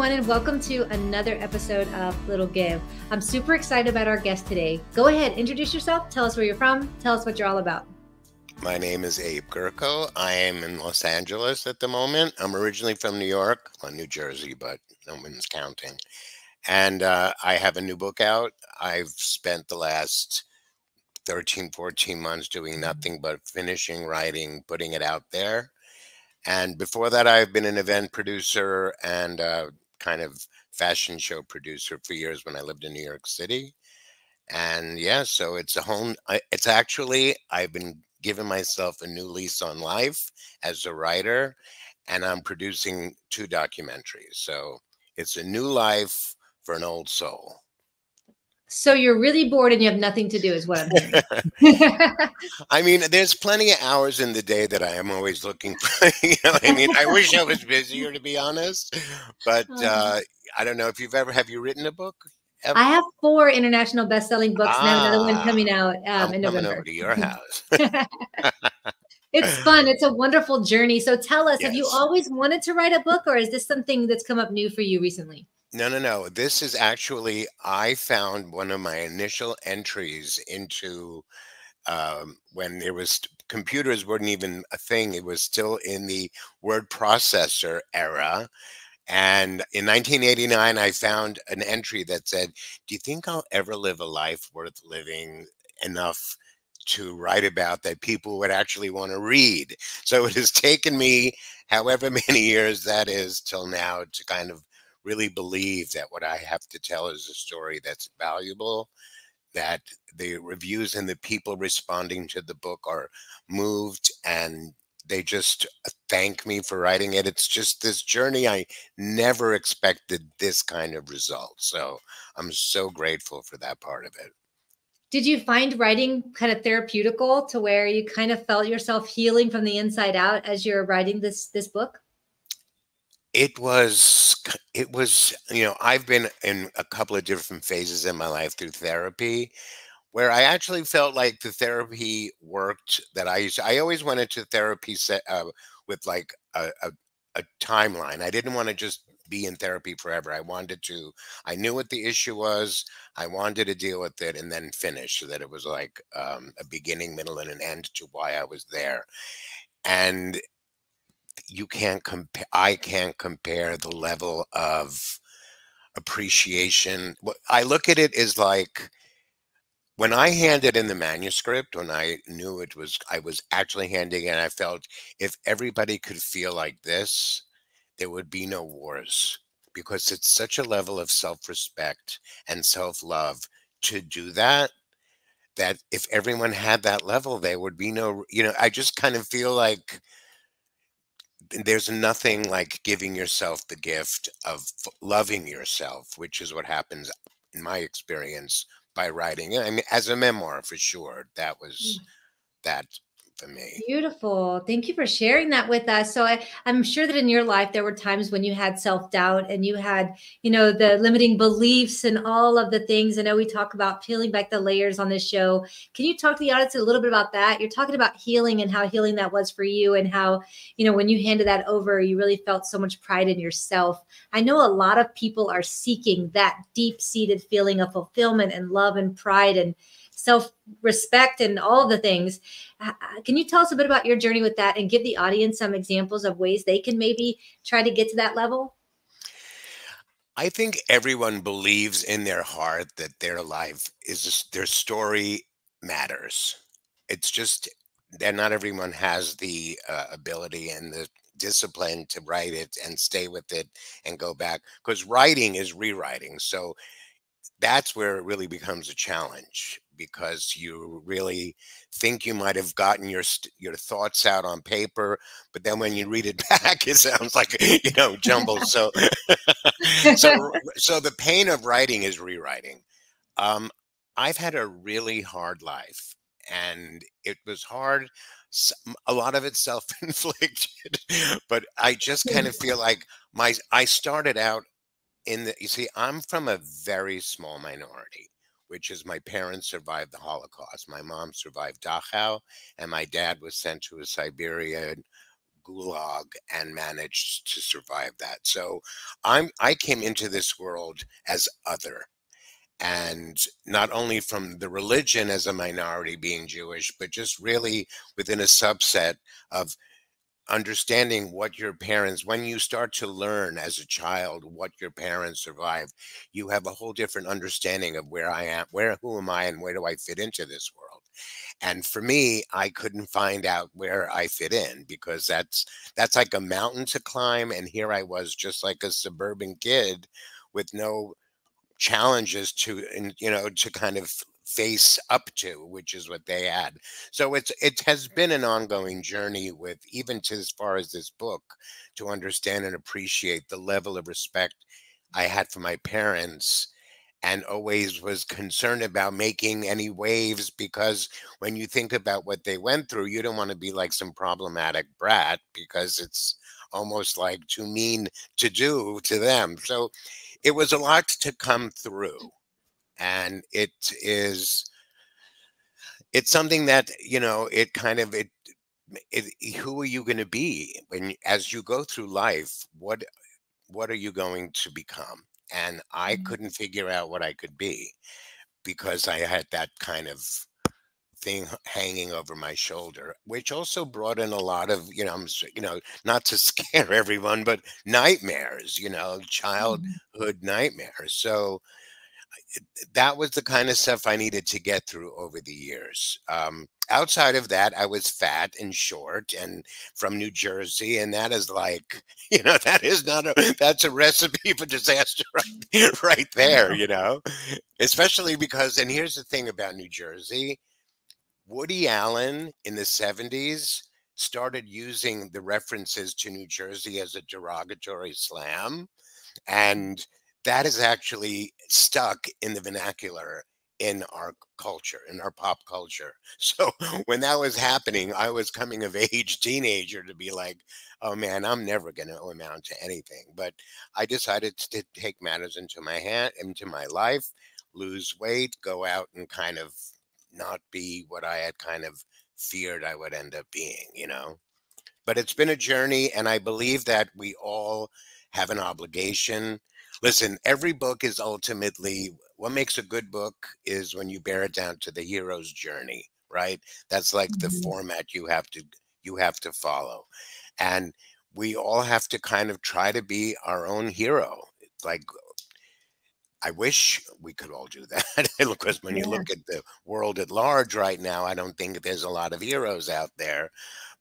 everyone, and welcome to another episode of Little Give. I'm super excited about our guest today. Go ahead, introduce yourself, tell us where you're from, tell us what you're all about. My name is Abe Gurko. I am in Los Angeles at the moment. I'm originally from New York, well, New Jersey, but no one's counting. And I have a new book out. I've spent the last 13, 14 months doing nothing but finishing writing, putting it out there. And before that, I've been an event producer and kind of fashion show producer for years when I lived in New York City. And yeah, so it's it's actually, I've been giving myself a new lease on life as a writer, and I'm producing 2 documentaries. So it's a new life for an old soul. So you're really bored and you have nothing to do is what I'm hearing. I mean, there's plenty of hours in the day that I am always looking for. I mean, I wish I was busier, to be honest. But I don't know if have you written a book? Ever? I have 4 international best-selling books and I have another one coming out I'm in coming November. over to your house. It's fun. It's a wonderful journey. So tell us, have you Yes. always wanted to write a book, or is this something that's come up new for you recently? No. This is actually, I found one of my initial entries into when there was computers weren't even a thing. It was still in the word processor era. And in 1989, I found an entry that said, "Do you think I'll ever live a life worth living enough to write about that people would actually want to read?" So it has taken me however many years that is till now to kind of really believe that what I have to tell is a story that's valuable, that the reviews and the people responding to the book are moved and they just thank me for writing it. It's just this journey. I never expected this kind of result. So I'm so grateful for that part of it. Did you find writing kind of therapeutical to where you kind of felt yourself healing from the inside out as you're writing this book? It was, I've been in a couple of different phases in my life through therapy where I actually felt like the therapy worked that I always went into therapy with like a timeline. I didn't want to just be in therapy forever. I knew what the issue was. I wanted to deal with it and then finish so that it was like a beginning, middle, and an end to why I was there. And I can't compare the level of appreciation. I look at it as like, when I handed in the manuscript, when I knew I was actually handing it, I felt if everybody could feel like this, there would be no wars, because it's such a level of self-respect and self-love to do that, that if everyone had that level, there would be no, I just kind of feel like there's nothing like giving yourself the gift of loving yourself, which is what happens in my experience by writing. I mean, as a memoir, for sure, that was that for me. Beautiful. Thank you for sharing that with us. So I'm sure that in your life, there were times when you had self-doubt and you had, the limiting beliefs and all of the things. I know we talk about peeling back the layers on this show. Can you talk to the audience a little bit about that? You're talking about healing and how healing that was for you and how, when you handed that over, you really felt so much pride in yourself. I know a lot of people are seeking that deep-seated feeling of fulfillment and love and pride and self-respect and all the things. Can you tell us a bit about your journey with that and give the audience some examples of ways they can maybe try to get to that level? I think everyone believes in their heart that their life their story matters. It's just that not everyone has the ability and the discipline to write it and stay with it and go back, because writing is rewriting. So that's where it really becomes a challenge, because you really think you might have gotten your thoughts out on paper, but then when you read it back, it sounds like jumbled. So so the pain of writing is rewriting. Um, I've had a really hard life, and it was hard. A lot of it self-inflicted, but I just kind of feel like I started out you see, I'm from a very small minority, which is my parents survived the Holocaust. My mom survived Dachau, and my dad was sent to a Siberian gulag and managed to survive that. So I came into this world as other. And not only from the religion as a minority being Jewish, but just really within a subset of understanding what your parents, when you start to learn as a child what your parents survived, you have a whole different understanding of where I am, who am I, and where do I fit into this world. And for me, I couldn't find out where I fit in, because that's like a mountain to climb, and here I was just like a suburban kid with no challenges to, and to kind of face up to, which is what they had. So it has been an ongoing journey, with even to as far as this book, to understand and appreciate the level of respect I had for my parents, and always was concerned about making any waves, because when you think about what they went through, you don't want to be like some problematic brat, because it's almost like too mean to do to them. So it was a lot to come through, and it's something that, it kind of, who are you going to be when, as you go through life, what are you going to become? And I couldn't figure out what I could be, because I had that kind of thing hanging over my shoulder, which also brought in a lot of, not to scare everyone, but nightmares, childhood nightmares. So that was the kind of stuff I needed to get through over the years. Outside of that, I was fat and short and from New Jersey. And that is like, that is not that's a recipe for disaster right there, especially because, and here's the thing about New Jersey, Woody Allen in the 70s started using the references to New Jersey as a derogatory slam. And that is actually stuck in the vernacular in our culture, in our pop culture. So when that was happening, I was coming of age teenager to be like, oh man, I'm never going to amount to anything. But I decided to take matters into my life, lose weight, go out and kind of not be what I had kind of feared I would end up being, But it's been a journey, and I believe that we all have an obligation. Listen, every book is ultimately, what makes a good book is when you bear it down to the hero's journey, right? That's like the format you have to follow. And we all have to kind of try to be our own hero. Like, I wish we could all do that, because when you look at the world at large right now, I don't think there's a lot of heroes out there.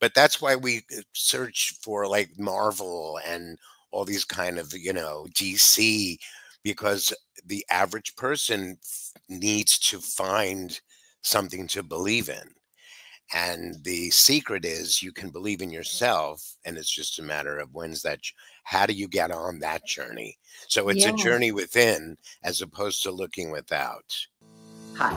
But that's why we search for like Marvel and all these kind of, DC, because the average person needs to find something to believe in. And the secret is you can believe in yourself, and it's just a matter of how do you get on that journey? So it's a journey within as opposed to looking without. Hi,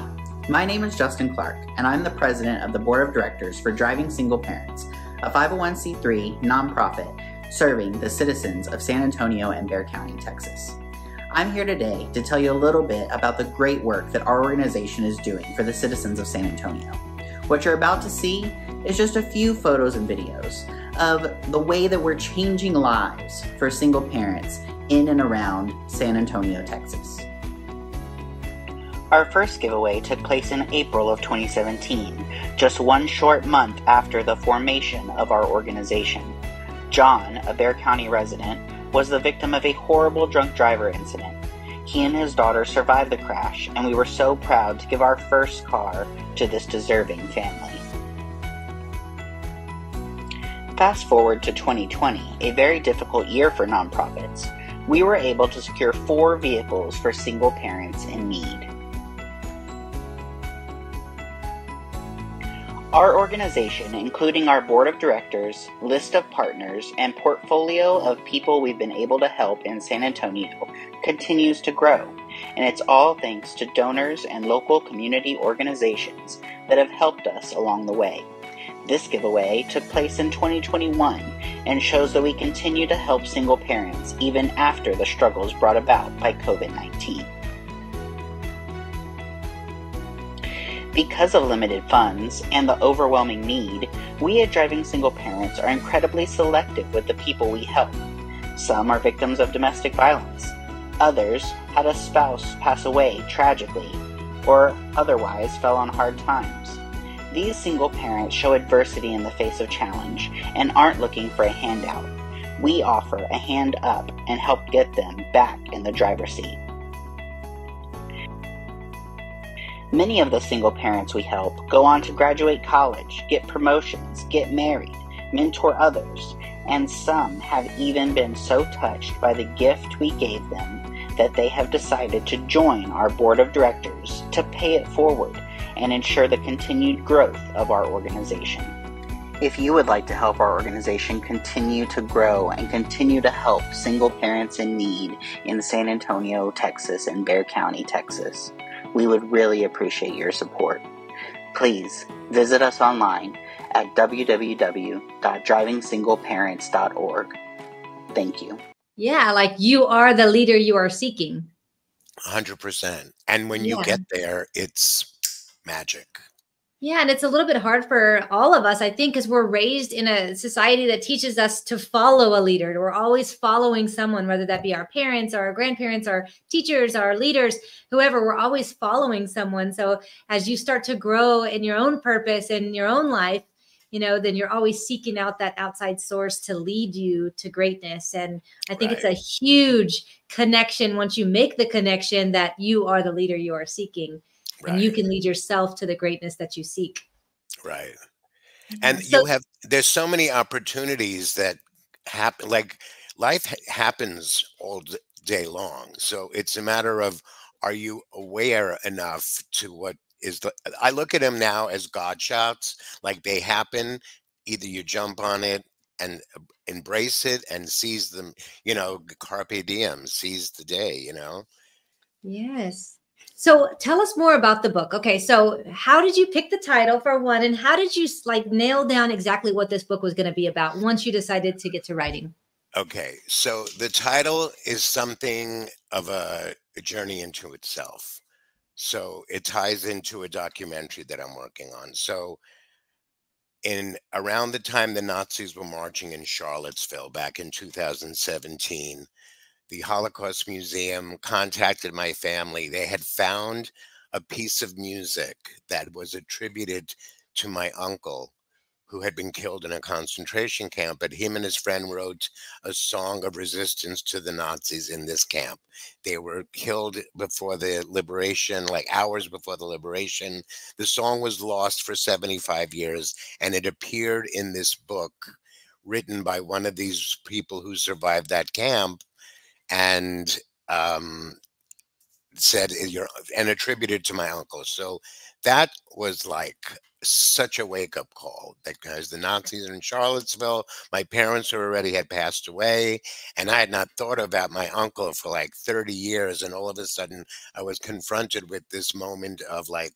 my name is Justin Clark, and I'm the president of the board of directors for Driving Single Parents, a 501c3 nonprofit serving the citizens of San Antonio and Bexar County, Texas. I'm here today to tell you a little bit about the great work that our organization is doing for the citizens of San Antonio. What you're about to see is just a few photos and videos of the way that we're changing lives for single parents in and around San Antonio, Texas. Our first giveaway took place in April of 2017, just one short month after the formation of our organization. John, a Bexar County resident, was the victim of a horrible drunk driver incident. He and his daughter survived the crash, and we were so proud to give our first car to this deserving family. Fast forward to 2020, a very difficult year for nonprofits. We were able to secure 4 vehicles for single parents in need. Our organization, including our board of directors, list of partners, and portfolio of people we've been able to help in San Antonio, continues to grow, and it's all thanks to donors and local community organizations that have helped us along the way. This giveaway took place in 2021 and shows that we continue to help single parents even after the struggles brought about by COVID-19. Because of limited funds and the overwhelming need, we at Driving Single Parents are incredibly selective with the people we help. Some are victims of domestic violence. Others had a spouse pass away tragically, or otherwise fell on hard times. These single parents show adversity in the face of challenge and aren't looking for a handout. We offer a hand up and help get them back in the driver's seat. Many of the single parents we help go on to graduate college, get promotions, get married, mentor others, and some have even been so touched by the gift we gave them that they have decided to join our board of directors to pay it forward and ensure the continued growth of our organization. If you would like to help our organization continue to grow and continue to help single parents in need in San Antonio, Texas, and Bexar County, Texas, we would really appreciate your support. Please visit us online at www.drivingsingleparents.org. Thank you. Yeah, like you are the leader you are seeking. 100%. And when you get there, it's magic. Yeah, and it's a little bit hard for all of us, I think, because we're raised in a society that teaches us to follow a leader. We're always following someone, whether that be our parents, our grandparents, our teachers, our leaders, whoever. We're always following someone. So as you start to grow in your own purpose and your own life, then you're always seeking out that outside source to lead you to greatness. And I think it's a huge connection once you make the connection that you are the leader you are seeking. And you can lead yourself to the greatness that you seek. Right. And there's so many opportunities that happen, like life happens all day long. So it's a matter of, are you aware enough to what is I look at them now as God shots, like they happen. Either you jump on it and embrace it and seize them, carpe diem, seize the day, Yes. So tell us more about the book. Okay, so how did you pick the title for one, and how did you nail down exactly what this book was going to be about once you decided to get to writing? Okay, so the title is something of a journey into itself. So it ties into a documentary that I'm working on. So around the time the Nazis were marching in Charlottesville back in 2017, the Holocaust Museum contacted my family. They had found a piece of music that was attributed to my uncle, who had been killed in a concentration camp, but him and his friend wrote a song of resistance to the Nazis in this camp. They were killed before the liberation, like hours before the liberation. The song was lost for 75 years, and it appeared in this book written by one of these people who survived that camp, and and attributed to my uncle. So that was like such a wake-up call, because the Nazis in Charlottesville, my parents already had passed away, and I had not thought about my uncle for like 30 years, and all of a sudden I was confronted with this moment of like,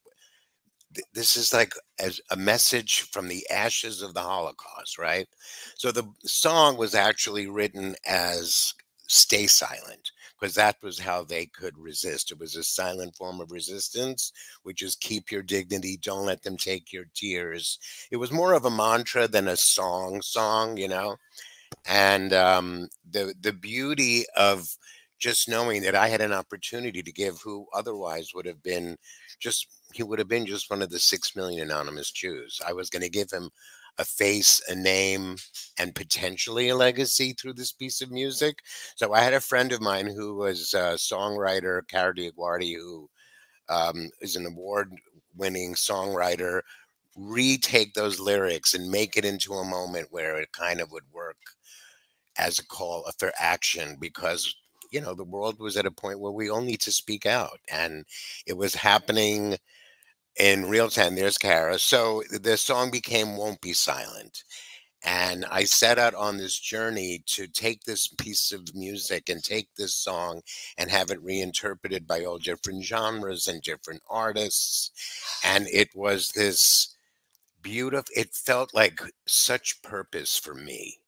this is like as a message from the ashes of the Holocaust, right? So the song was actually written as "Stay Silent," because that was how they could resist. It was a silent form of resistance, which is keep your dignity, don't let them take your tears. It was more of a mantra than a song, And the beauty of just knowing that I had an opportunity to give who otherwise would have been he would have been just one of the 6 million anonymous Jews. I was going to give him a face, a name, and potentially a legacy through this piece of music. So I had a friend of mine who was a songwriter, Cara Diaguardi, who is an award-winning songwriter, retake those lyrics and make it into a moment where it kind of would work as a call for action, because the world was at a point where we all need to speak out, and it was happening in real time. There's Cara. So the song became "Won't Be Silent." And I set out on this journey to take this piece of music and take this song and have it reinterpreted by all different genres and different artists. And it was this beautiful, it felt like such purpose for me.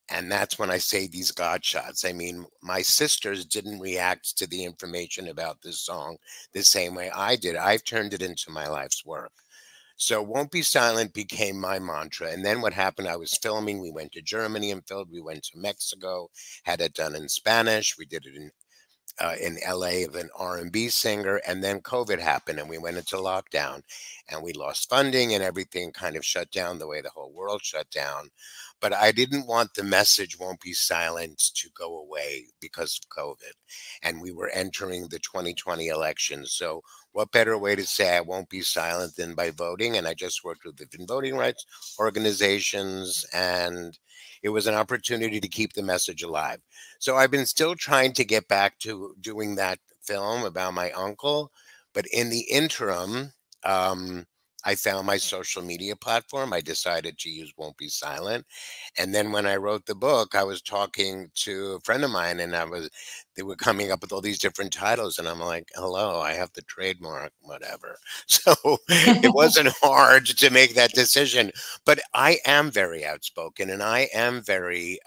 And that's when I say these God shots. I mean, my sisters didn't react to the information about this song the same way I did. I've turned it into my life's work. So Won't Be Silent became my mantra. And then what happened, I was filming. We went to Germany and filmed. We went to Mexico, had it done in Spanish. We did it in LA of an R&B singer. And then COVID happened and we went into lockdown and we lost funding and everything kind of shut down the way the whole world shut down. But I didn't want the message Won't Be Silent to go away because of COVID. And we were entering the 2020 elections. So what better way to say I won't be silent than by voting? And I just worked with different voting rights organizations, and it was an opportunity to keep the message alive. So I've been still trying to get back to doing that film about my uncle. But in the interim, I found my social media platform. I decided to use Won't Be Silent. And then when I wrote the book, I was talking to a friend of mine and they were coming up with all these different titles. And I'm like, hello, I have the trademark, whatever. So it wasn't hard to make that decision, but I am very outspoken and I am very,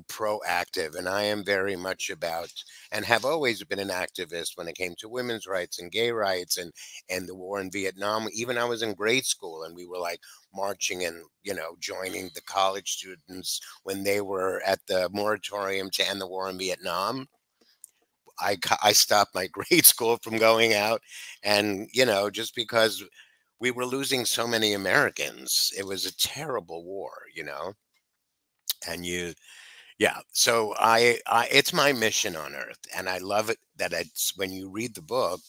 proactive. And I am very much about, and have always been an activist when it came to women's rights and gay rights and the war in Vietnam. Even I was in grade school and we were like marching and, joining the college students when they were at the moratorium to end the war in Vietnam. I stopped my grade school from going out and, just because we were losing so many Americans. It was a terrible war, and yeah. So it's my mission on earth. And I love it that it's when you read the book,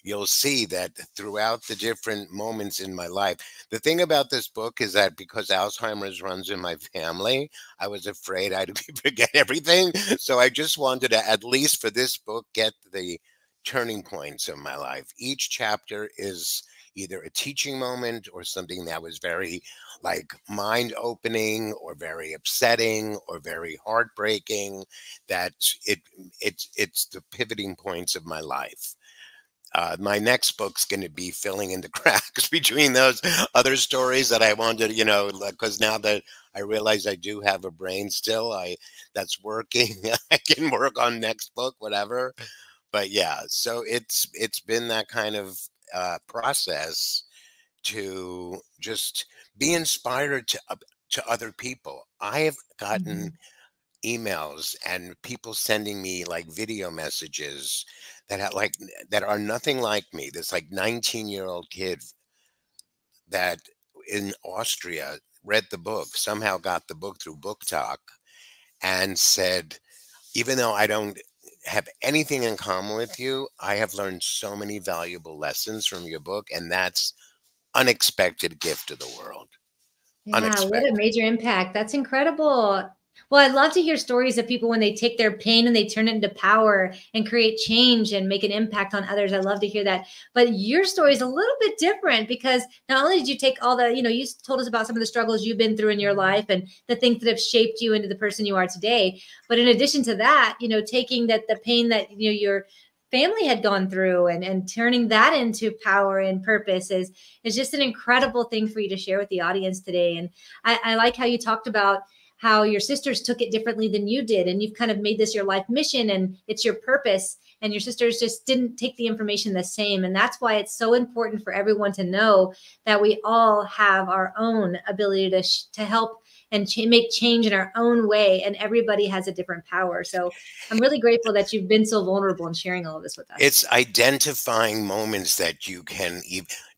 you'll see that throughout the different moments in my life. The thing about this book is that because Alzheimer's runs in my family, I was afraid I'd forget everything. So I just wanted to, at least for this book, get the turning points of my life. Each chapter is either a teaching moment or something that was very like mind opening or very upsetting or very heartbreaking, that it's the pivoting points of my life. My next book's going to be filling in the cracks between those other stories that I wanted, because now that I realize I do have a brain still, that's working. I can work on next book, whatever. But yeah, so it's been that kind of process to just be inspired to other people. I have gotten emails and people sending me like video messages that are nothing like me. This like 19-year-old kid that in Austria read the book, somehow got the book through Book Talk, and said, even though I don't have anything in common with you, I have learned so many valuable lessons from your book, and that's unexpected gift to the world. Yeah, what a major impact. That's incredible. Well, I'd love to hear stories of people when they take their pain and they turn it into power and create change and make an impact on others. I love to hear that. But your story is a little bit different because not only did you take all the, you told us about some of the struggles you've been through in your life and the things that have shaped you into the person you are today. But in addition to that, taking the pain that, your family had gone through and turning that into power and purpose is just an incredible thing for you to share with the audience today. And I like how you talked about how your sisters took it differently than you did. And you've kind of made this your life mission and it's your purpose. And your sisters just didn't take the information the same. And that's why it's so important for everyone to know that we all have our own ability to help and make change in our own way. And everybody has a different power. So I'm really grateful that you've been so vulnerable and sharing all of this with us. It's identifying moments that you can,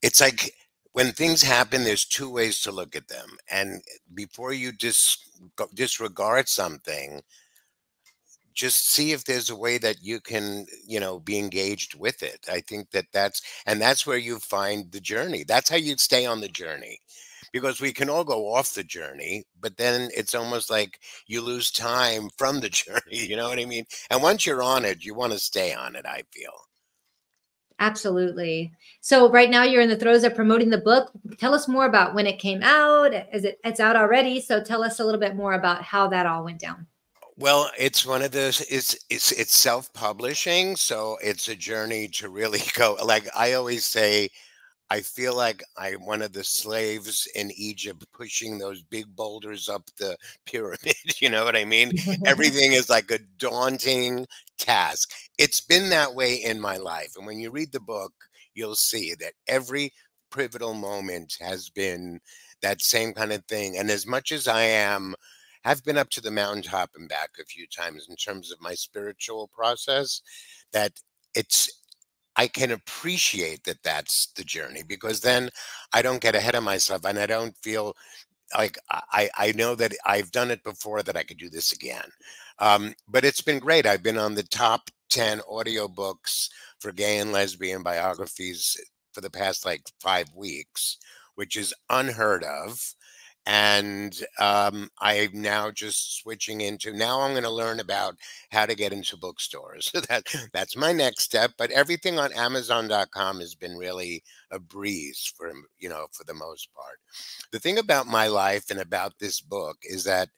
it's like when things happen, there's two ways to look at them. And before you disregard something, just see if there's a way that you can, be engaged with it. I think that's where you find the journey. That's how you stay on the journey. Because we can all go off the journey, but then it's almost like you lose time from the journey. You know what I mean? And once you're on it, you want to stay on it, I feel. Absolutely. So right now you're in the throes of promoting the book. Tell us more about when it came out. It's out already. So tell us a little bit more about how that all went down. Well, it's one of those, it's self-publishing. So it's a journey to really go, like I always say, I feel like I'm one of the slaves in Egypt pushing those big boulders up the pyramid. You know what I mean? Everything is like a daunting task. It's been that way in my life. And when you read the book, you'll see that every pivotal moment has been that same kind of thing. And as much as have been up to the mountaintop and back a few times in terms of my spiritual process, that it's I can appreciate that that's the journey, because then I don't get ahead of myself and I don't feel like I know that I've done it before, that I could do this again. But it's been great. I've been on the top 10 audiobooks for gay and lesbian biographies for the past like 5 weeks, which is unheard of. And I'm now just switching into, now I'm going to learn about how to get into bookstores. So that's my next step. But everything on Amazon.com has been really a breeze for, for the most part. The thing about my life and about this book is that,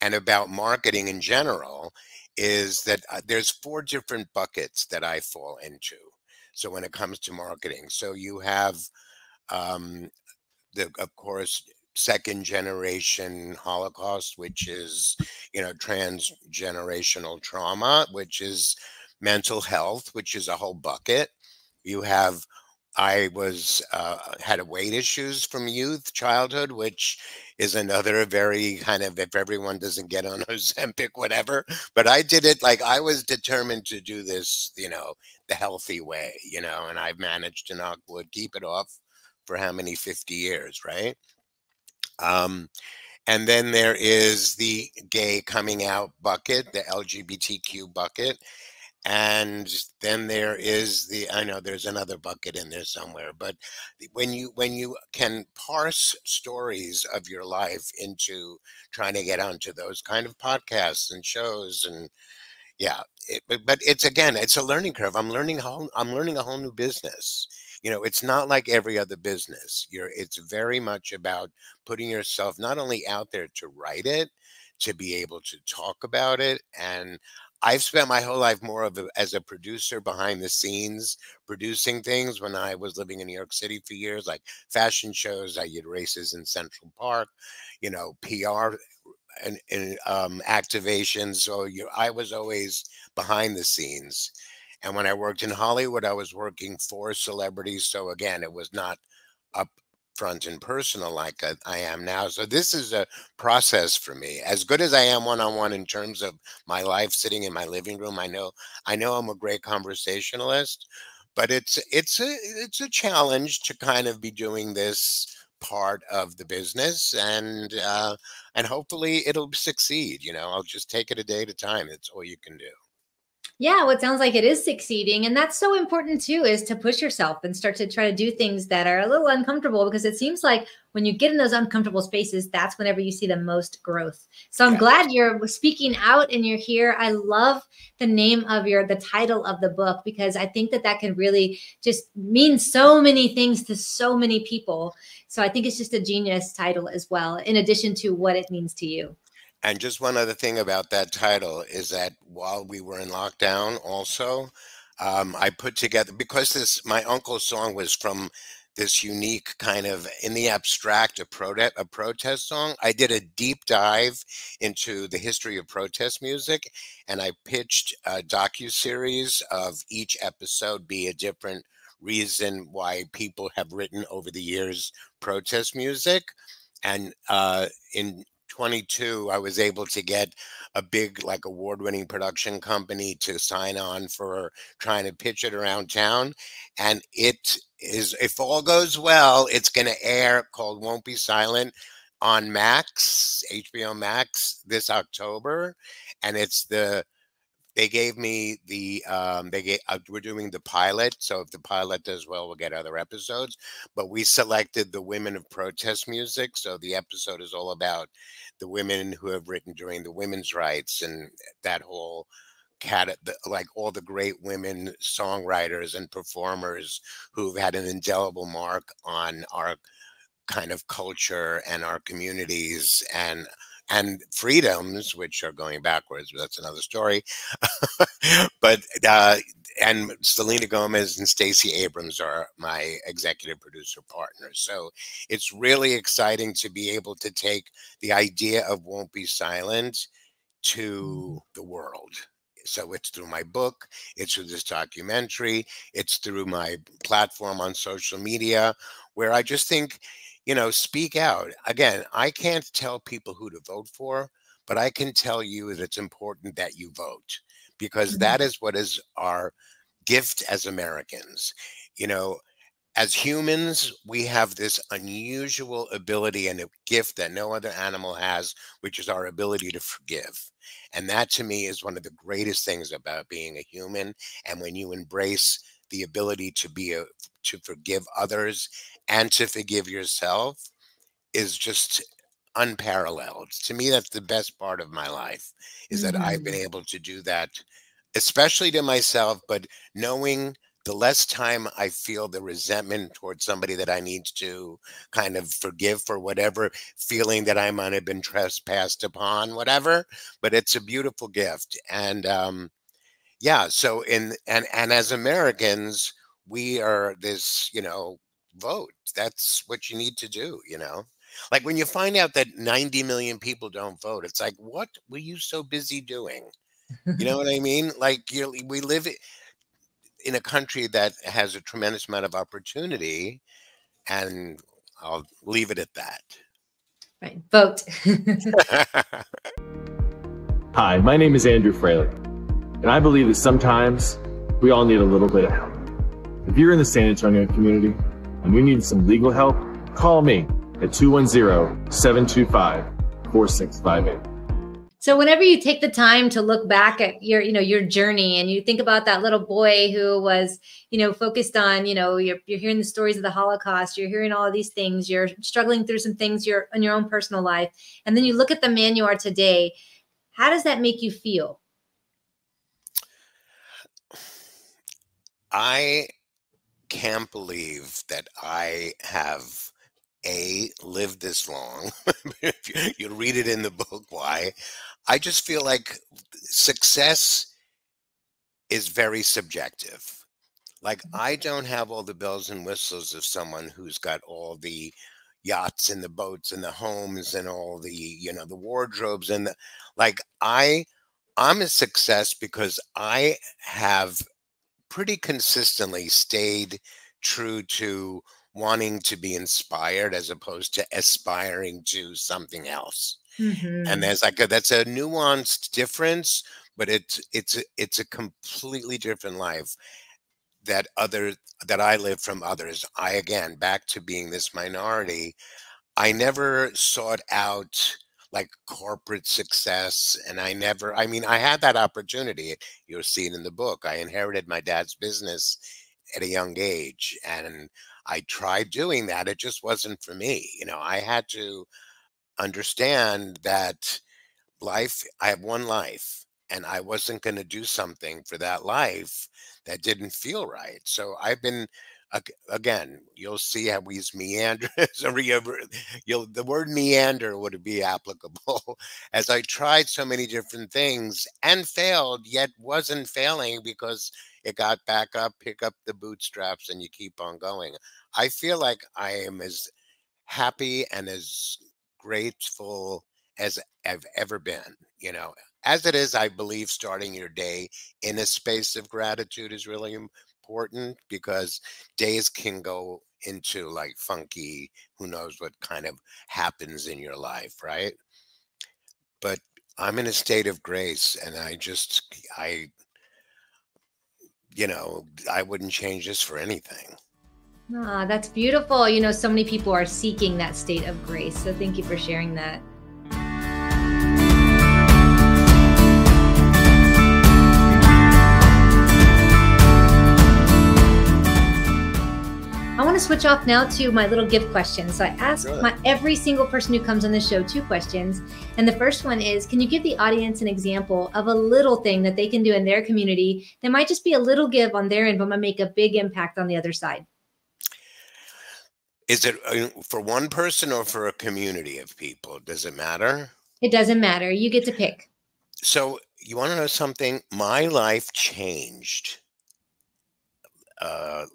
and about marketing in general, is that there's 4 different buckets that I fall into. So when it comes to marketing, so you have of course, second generation Holocaust, which is, transgenerational trauma, which is mental health, which is a whole bucket. You have, I was, had weight issues from childhood, which is another very kind of, if everyone doesn't get on Ozempic, whatever. But I did it like I was determined to do this, the healthy way, and I've managed to keep it off for how many 50 years, right? And then there is the gay coming out bucket, the LGBTQ bucket. And then there is I know there's another bucket in there somewhere, but when you can parse stories of your life into trying to get onto those kind of podcasts and shows, and yeah, but it's a learning curve. I'm learning a whole new business. It's not like every other business. It's very much about putting yourself not only out there to write it, to be able to talk about it. And I've spent my whole life more as a producer behind the scenes, producing things. When I was living in New York City for years, like fashion shows, I did races in Central Park, PR and activations. So I was always behind the scenes. And when I worked in Hollywood, I was working for celebrities. So again, it was not up front and personal like I am now. So this is a process for me. As good as I am one-on-one in terms of my life sitting in my living room, I know I'm a great conversationalist, but it's a challenge to kind of be doing this part of the business, and hopefully it'll succeed. I'll just take it a day at a time. That's all you can do. Yeah, well, it sounds like it is succeeding. And that's so important too, is to push yourself and start to try to do things that are a little uncomfortable, because it seems like when you get in those uncomfortable spaces, that's whenever you see the most growth. So I'm glad you're speaking out and you're here. I love the name of the title of the book, because I think that can really just mean so many things to so many people. So I think it's just a genius title as well, in addition to what it means to you. And just one other thing about that title is that while we were in lockdown also, I put together, because my uncle's song was from this unique kind of, in the abstract, a protest song. I did a deep dive into the history of protest music, and I pitched a docuseries of each episode be a different reason why people have written over the years protest music. And in 22, I was able to get a big, like, award-winning production company to sign on for trying to pitch it around town. And it is, if all goes well, it's going to air, called Won't Be Silent, on Max, HBO Max, this October. And they gave me we're doing the pilot. So if the pilot does well, we'll get other episodes. But we selected the women of protest music. So the episode is all about the women who have written during the women's rights, and that whole like all the great women songwriters and performers who've had an indelible mark on our kind of culture and our communities and freedoms, which are going backwards, but that's another story. But and Selena Gomez and Stacey Abrams are my executive producer partners. So it's really exciting to be able to take the idea of Won't Be Silent to the world. So it's through my book, it's through this documentary, it's through my platform on social media, where I just think, speak out. Again, I can't tell people who to vote for, but I can tell you that it's important that you vote, because that is what is our gift as Americans. As humans, we have this unusual ability and a gift that no other animal has, which is our ability to forgive. And that to me is one of the greatest things about being a human. And when you embrace the ability to forgive others and to forgive yourself, is just unparalleled. To me, that's the best part of my life, is that I've been able to do that, especially to myself, but knowing the less time I feel the resentment towards somebody that I need to kind of forgive for whatever feeling that I might have been trespassed upon, whatever. But it's a beautiful gift. And yeah, so and as Americans, we are this, vote. That's what you need to do. Like when you find out that 90 million people don't vote, it's like, what were you so busy doing? You know what I mean? Like we live in a country that has a tremendous amount of opportunity, and I'll leave it at that. Right. Vote. Hi, my name is Andrew Fraley, and I believe that sometimes we all need a little bit of help. If you're in the San Antonio community and you need some legal help, call me at 210-725-4658. So whenever you take the time to look back at your journey, and you think about that little boy who was, focused on, you're hearing the stories of the Holocaust, you're hearing all of these things, you're struggling through some things in your own personal life, and then you look at the man you are today, how does that make you feel? I can't believe that I have lived this long. You read it in the book why. I just feel like success is very subjective. Like I don't have all the bells and whistles of someone who's got all the yachts and the boats and the homes and all the, the wardrobes and I'm a success because I have pretty consistently stayed true to wanting to be inspired as opposed to aspiring to something else. And there's that's a nuanced difference, but it's a completely different life that I live from others. Again, back to being this minority, I never sought out like corporate success. And I had that opportunity. You'll see it in the book. I inherited my dad's business at a young age, and I tried doing that. It just wasn't for me. I had to understand that I have one life, and I wasn't going to do something for that life that didn't feel right. So I've been, again, you'll see how we use meander. The word meander would be applicable as I tried so many different things and failed, yet wasn't failing because it got back up, pick up the bootstraps, and you keep on going. I feel like I am as happy and as grateful as I've ever been. As it is, I believe starting your day in a space of gratitude is really important, because days can go into like funky, who knows what kind of happens in your life, right? But I'm in a state of grace, and I wouldn't change this for anything. Ah, that's beautiful. So many people are seeking that state of grace. So thank you for sharing that. I want to switch off now to my little gift questions. So I ask every single person who comes on the show 2 questions. And the first one is, can you give the audience an example of a little thing that they can do in their community that might just be a little give on their end, but might make a big impact on the other side? Is it for one person or for a community of people? Does it matter? It doesn't matter. You get to pick. So You want to know something? My life changed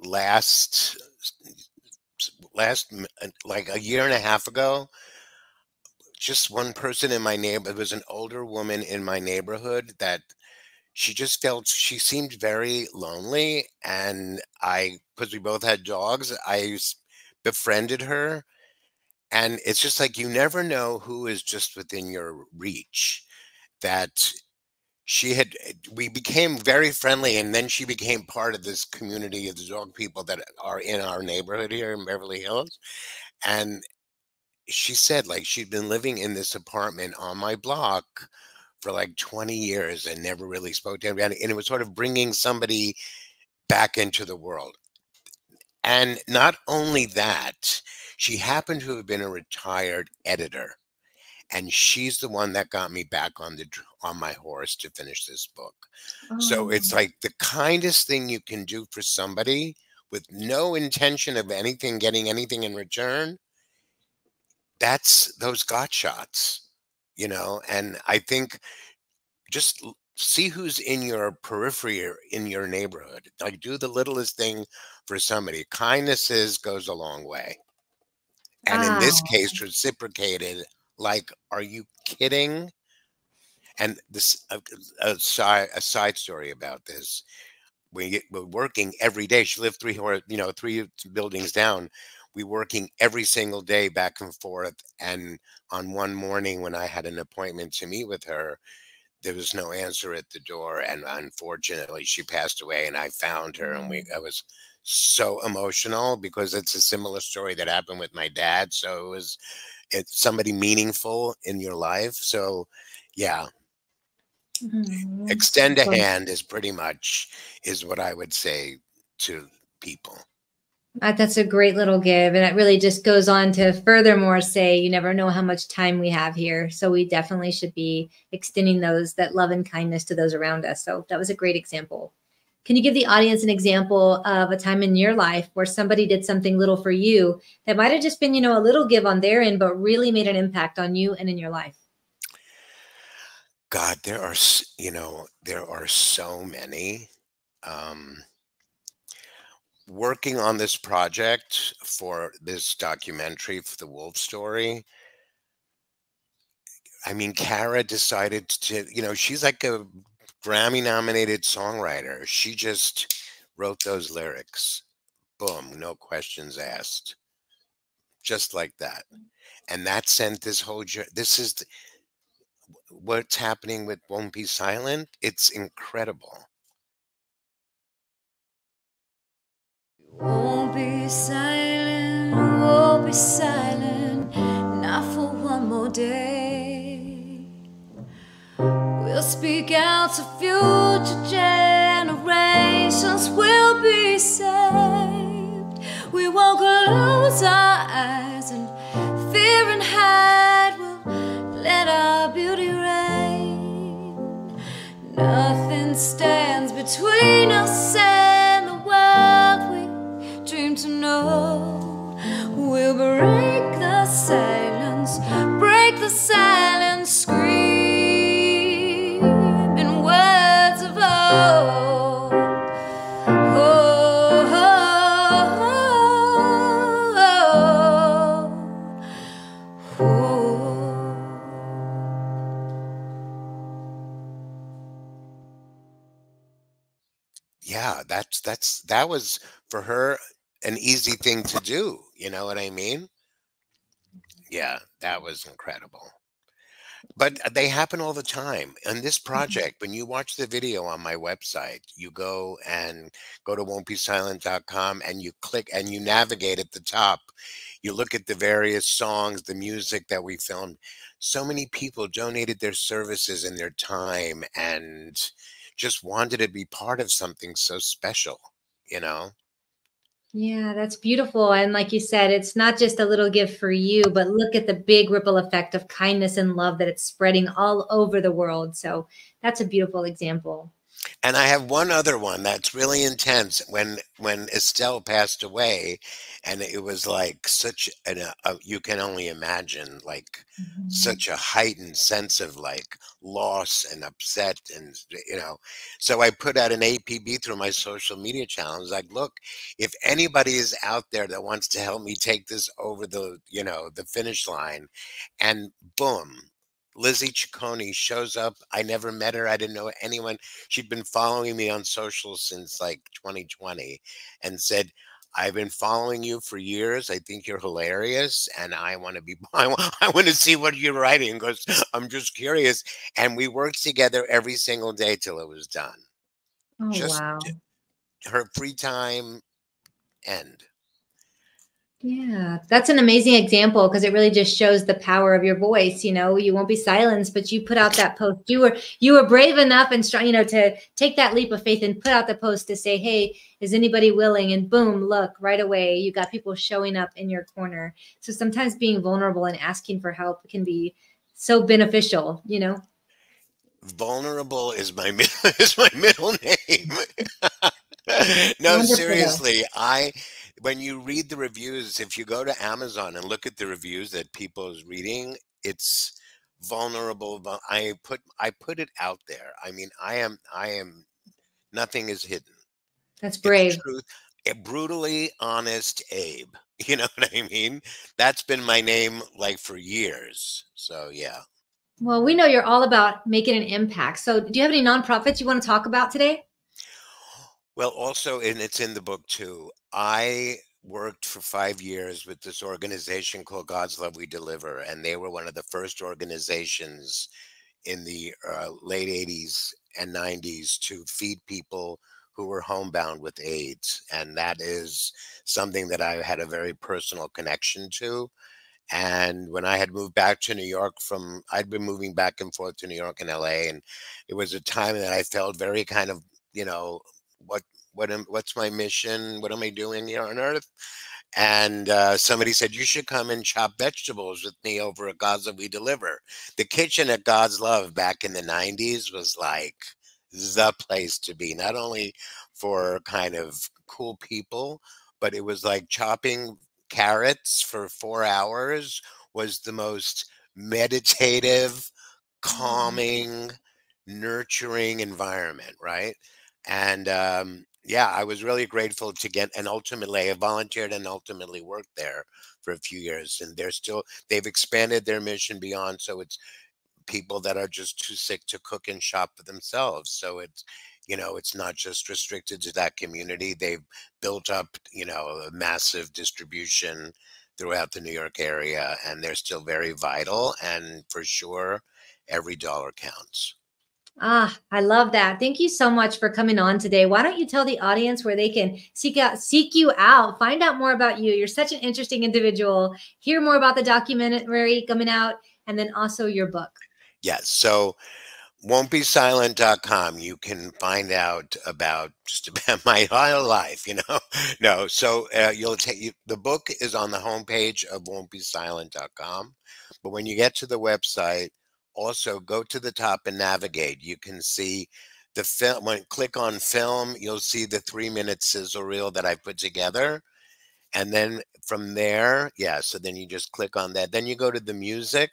last like a year and a half ago. Just one person in my neighborhood, it was an older woman in my neighborhood that she seemed very lonely, and because we both had dogs, befriended her. And it's just like, you never know who is just within your reach. That we became very friendly, and then she became part of this community of the dog people that are in our neighborhood here in Beverly Hills. And she said, like, she'd been living in this apartment on my block for like 20 years and never really spoke to anybody. And it was sort of bringing somebody back into the world. And not only that, she happened to have been a retired editor. And she's the one that got me back on my horse to finish this book. So it's like the kindest thing you can do for somebody with no intention of getting anything in return. That's those got shots, and I think just see who's in your periphery or in your neighborhood. Like, do the littlest thing for somebody. Kindnesses goes a long way. And in this case, reciprocated. Like, are you kidding? And this a side story about this. We're working every day. She lived three buildings down. We working every single day back and forth. And on one morning when I had an appointment to meet with her, there was no answer at the door. And unfortunately, she passed away, and I found her, and I was so emotional because it's a similar story that happened with my dad. So it's somebody meaningful in your life. So yeah. Extend a hand is what I would say to people. That's a great little give. And it really just goes on to furthermore say, you never know how much time we have here. So we definitely should be extending that love and kindness to those around us. So that was a great example. Can you give the audience an example of a time in your life where somebody did something little for you that might have just been, a little give on their end, but really made an impact on you and in your life? God, there are so many. Working on this project for this documentary for the Wolf Story, I mean, Kara decided to, she's like a Grammy-nominated songwriter. She just wrote those lyrics. Boom, no questions asked. Just like that. And that sent this whole what's happening with Won't Be Silent. It's incredible. Won't be silent, won't be silent, not for one more day. We'll speak out to future generations, we'll be saved. We won't close our eyes and fear and hide, we'll let our beauty reign. Nothing stands between us and the world we dream to know. We'll break the silence, scream in words of hope. Oh, oh, oh, oh. Yeah, that was for her an easy thing to do. You know what I mean? Yeah, that was incredible. But they happen all the time. And this project, when you watch the video on my website, you go to won'tbesilent.com and you click and you navigate at the top. You look at the various songs, the music that we filmed. So many people donated their services and their time and just wanted to be part of something so special, Yeah, that's beautiful. And like you said, it's not just a little gift for you, but look at the big ripple effect of kindness and love that it's spreading all over the world. So that's a beautiful example. And I have one other one that's really intense. When Estelle passed away, and it was like such you can only imagine, like Mhm. such a heightened sense of like loss and upset, and so I put out an APB through my social media channels. Like, look, if anybody is out there that wants to help me take this over the finish line, and boom. Lizzie Ciccone shows up. I never met her. I didn't know anyone. She'd been following me on social since like 2020, and said, I've been following you for years. I think you're hilarious, and I want to be. I want to see what you're writing because I'm just curious. And we worked together every single day till it was done. Oh, Just wow. her free time end. Yeah, that's an amazing example because it really just shows the power of your voice. You won't be silenced, but you put out that post. You were brave enough and strong, to take that leap of faith and put out the post to say, "Hey, is anybody willing?" And boom, look, right away, you got people showing up in your corner. So sometimes being vulnerable and asking for help can be so beneficial. Vulnerable is my is my middle name. No, Wonderful though. seriously, when you read the reviews, if you go to Amazon and look at the reviews that people's reading, it's vulnerable. I put it out there. I mean, I am nothing is hidden. That's It's brave. truth. A brutally honest Abe. You know what I mean? That's been my name like for years. So yeah. Well, we know you're all about making an impact. So, do you have any nonprofits you want to talk about today? Well, also, and it's in the book too, I worked for 5 years with this organization called God's Love We Deliver, and they were one of the first organizations in the late 80s and 90s to feed people who were homebound with AIDS. And that is something that I had a very personal connection to. And when I had moved back to New York I'd been moving back and forth to New York and LA, and it was a time that I felt very kind of, what, what's my mission? What am I doing here on earth? And somebody said, you should come and chop vegetables with me over at God's Love We Deliver. The kitchen at God's Love back in the 90s was like the place to be, not only for kind of cool people, but it was like chopping carrots for 4 hours was the most meditative, Mm. calming, nurturing environment, right? And yeah, I was really grateful to get, and ultimately I volunteered and ultimately worked there for a few years. And they've expanded their mission beyond. So it's people that are just too sick to cook and shop for themselves. So it's not just restricted to that community. They've built up, a massive distribution throughout the New York area, and they're still very vital. And for sure, every dollar counts. Ah, I love that. Thank you so much for coming on today. Why don't you tell the audience where they can seek you out, find out more about you? You're such an interesting individual. Hear more about the documentary coming out, and then also your book. Yes. So won'tbesilent.com, you can find out about just about my whole life, no, so you'll take the book is on the homepage of won'tbesilent.com, but when you get to the website, also go to the top and navigate. You can see the film. When click on film, you'll see the 3-minute sizzle reel that I put together, and then from there, yeah, so then you just click on that, then you go to the music,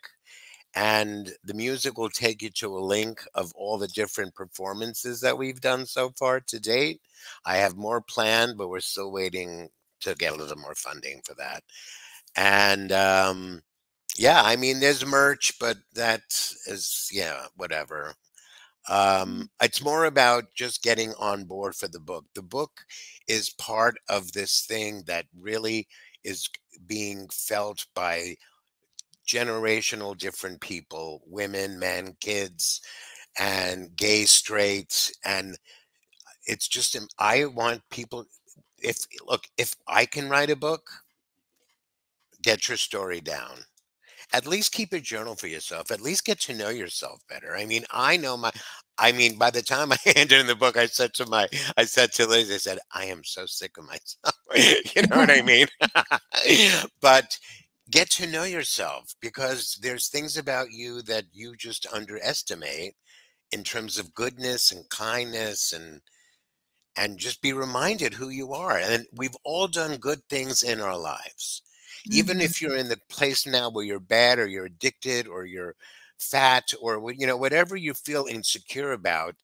and the music will take you to a link of all the different performances that we've done so far to date. I have more planned, but we're still waiting to get a little more funding for that. And yeah, I mean, there's merch, but that is, yeah, whatever. It's more about just getting on board for the book. The book is part of this thing that really is being felt by generational different people, women, men, kids, and gay, straight. And it's just, I want people, if I can write a book, get your story down. At least keep a journal for yourself. At least get to know yourself better. I mean, by the time I handed in the book, I said to Liz, I said, I am so sick of myself. You know what I mean? But get to know yourself, because there's things about you that you just underestimate. in terms of goodness and kindness, and just be reminded who you are. And we've all done good things in our lives. Even Mhm. if you're in the place now where you're bad or you're addicted or you're fat or whatever you feel insecure about,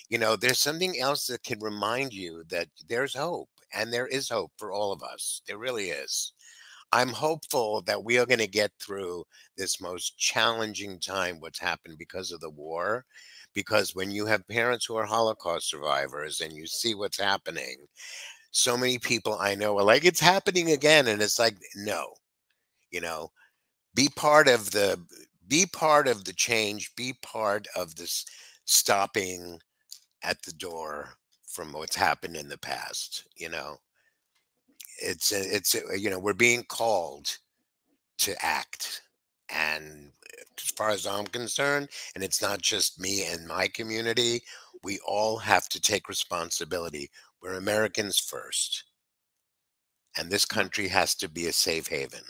there's something else that can remind you that there's hope, and there is hope for all of us. There really is. I'm hopeful that we are going to get through this most challenging time, what's happened because of the war. Because when you have parents who are Holocaust survivors and you see what's happening, so many people I know are like, it's happening again. And it's like, no, you know, be part of the change, be part of this stopping at the door from what's happened in the past. We're being called to act. And as far as I'm concerned, and it's not just me and my community, we all have to take responsibility. We're Americans first. And this country has to be a safe haven.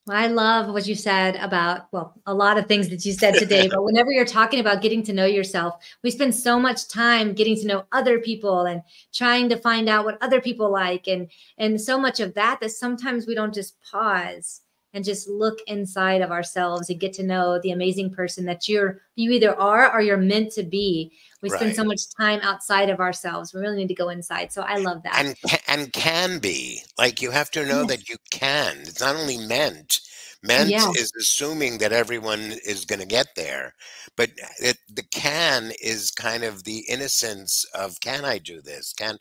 Well, I love what you said about, well, a lot of things that you said today, but whenever you're talking about getting to know yourself, we spend so much time getting to know other people and trying to find out what other people like. And so much of that sometimes we don't just pause and just look inside of ourselves and get to know the amazing person that you either are or you're meant to be. We spend Right. so much time outside of ourselves. We really need to go inside. So I love that. And can be. Like, you have to know Yes. that you can. It's not only meant. Meant Yeah. is assuming that everyone is going to get there. But the can is kind of the innocence of, can I do this? And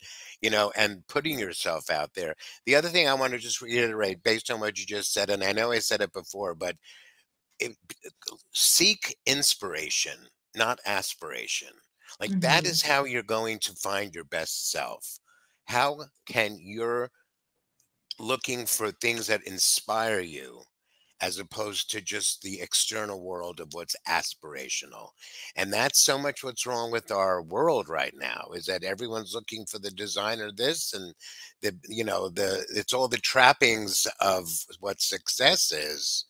putting yourself out there. The other thing I want to just reiterate based on what you just said, and I know I said it before, but seek inspiration, not aspiration. Like, that Mhm. is how you're going to find your best self. How can you're looking for things that inspire you as opposed to just the external world of what's aspirational? And that's so much what's wrong with our world right now, is that everyone's looking for the designer this and it's all the trappings of what success is,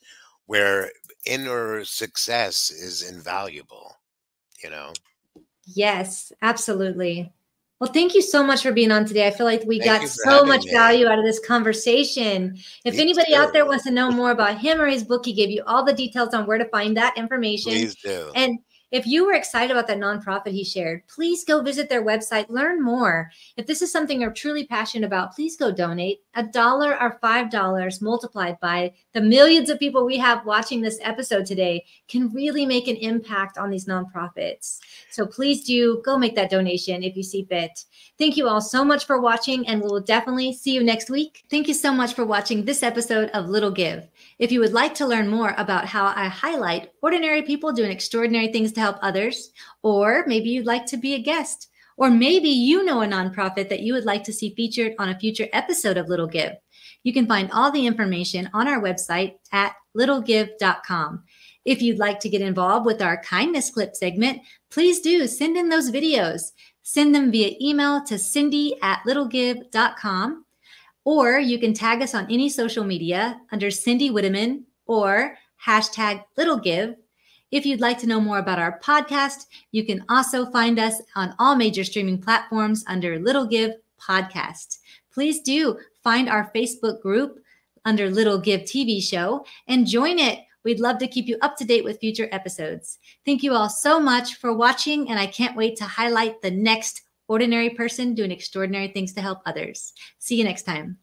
where inner success is invaluable, you know. Yes, absolutely. Well, thank you so much for being on today. I feel like we Thank got you for so having much me. value out of this conversation. If Me anybody out there too. wants to know more about him or his book, he gave you all the details on where to find that information. Please do. And if you were excited about that nonprofit he shared, please go visit their website, learn more. If this is something you're truly passionate about, please go donate. $1 or $5 multiplied by the millions of people we have watching this episode today can really make an impact on these nonprofits. So please do go make that donation if you see fit. Thank you all so much for watching, and we'll definitely see you next week. Thank you so much for watching this episode of Little Give. If you would like to learn more about how I highlight ordinary people doing extraordinary things to help others, or maybe you'd like to be a guest, or maybe you know a nonprofit that you would like to see featured on a future episode of Little Give, you can find all the information on our website at littlegive.com. If you'd like to get involved with our kindness clip segment, please do send in those videos. Send them via email to cindy@littlegive.com, or you can tag us on any social media under Cindy Whitteman or #LittleGive. If you'd like to know more about our podcast, you can also find us on all major streaming platforms under Little Give Podcast. Please do find our Facebook group under Little Give TV show and join it. We'd love to keep you up to date with future episodes. Thank you all so much for watching, and I can't wait to highlight the next ordinary person doing extraordinary things to help others. See you next time.